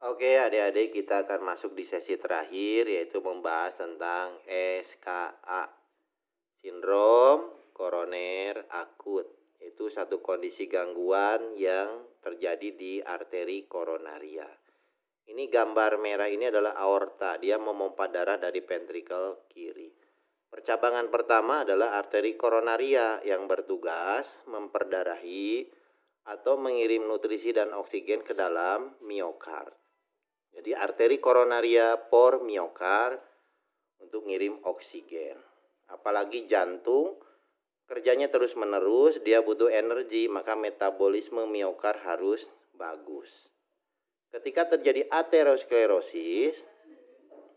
Oke, adik-adik, kita akan masuk di sesi terakhir, yaitu membahas tentang SKA, sindrom koroner akut. Itu satu kondisi gangguan yang terjadi di arteri koronaria. Ini gambar merah ini adalah aorta, dia memompa darah dari ventrikel kiri. Percabangan pertama adalah arteri koronaria yang bertugas memperdarahi atau mengirim nutrisi dan oksigen ke dalam miokard. Jadi arteri koronaria por miokard untuk ngirim oksigen. Apalagi jantung kerjanya terus menerus, dia butuh energi, maka metabolisme miokard harus bagus. Ketika terjadi aterosklerosis,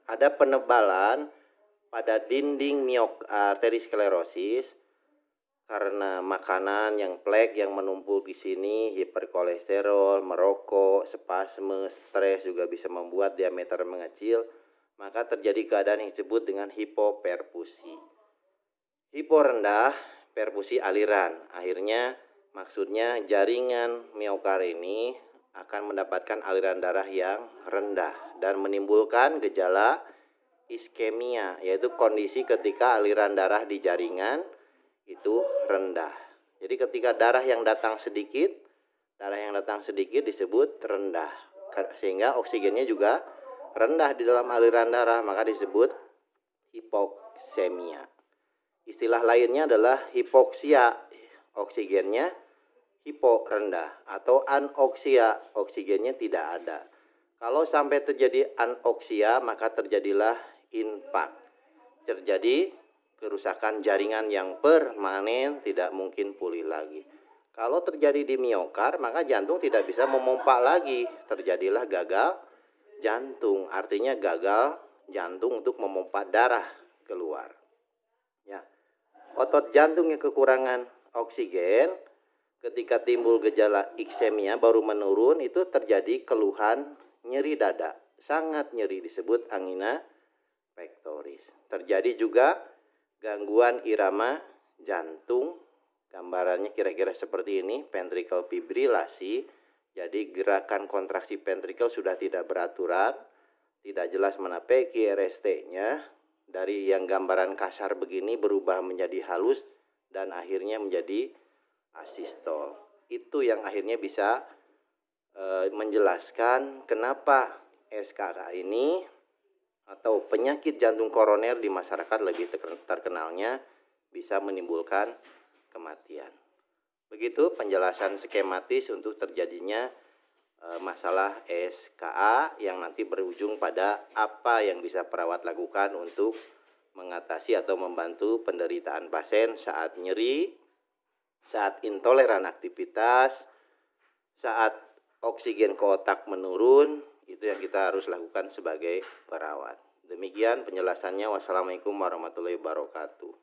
ada penebalan pada dinding arteri sklerosis karena makanan yang plak yang menumpuk di sini, hiperkolesterol, merokok, spasme, stres juga bisa membuat diameter mengecil, maka terjadi keadaan yang disebut dengan hipoperfusi. Hipo rendah, perfusi aliran. Akhirnya maksudnya jaringan miokard ini akan mendapatkan aliran darah yang rendah dan menimbulkan gejala iskemia, yaitu kondisi ketika aliran darah di jaringan itu rendah. Jadi ketika darah yang datang sedikit disebut rendah, sehingga oksigennya juga rendah di dalam aliran darah, maka disebut hipoksemia. Istilah lainnya adalah hipoksia, oksigennya hipo rendah, atau anoksia, oksigennya tidak ada. Kalau sampai terjadi anoksia, maka terjadilah infark, terjadi kerusakan jaringan yang permanen, tidak mungkin pulih lagi. Kalau terjadi di miokard, maka jantung tidak bisa memompa lagi, terjadilah gagal jantung, artinya gagal jantung untuk memompa darah keluar. Ya, otot jantung yang kekurangan oksigen, ketika timbul gejala iksemia baru menurun, itu terjadi keluhan nyeri dada, sangat nyeri, disebut angina pectoris. Terjadi juga gangguan irama jantung, gambarannya kira-kira seperti ini, ventricle fibrilasi. Jadi gerakan kontraksi ventricle sudah tidak beraturan, tidak jelas mana P, Q, R, S, T-nya. Dari yang gambaran kasar begini berubah menjadi halus dan akhirnya menjadi asistol. Itu yang akhirnya bisa menjelaskan kenapa SKA ini atau penyakit jantung koroner di masyarakat lebih terkenalnya bisa menimbulkan kematian. Begitu penjelasan skematis untuk terjadinya masalah SKA yang nanti berujung pada apa yang bisa perawat lakukan untuk mengatasi atau membantu penderitaan pasien saat nyeri, saat intoleran aktivitas, saat oksigen ke otak menurun. Itu yang kita harus lakukan sebagai perawat. Demikian penjelasannya. Wassalamualaikum warahmatullahi wabarakatuh.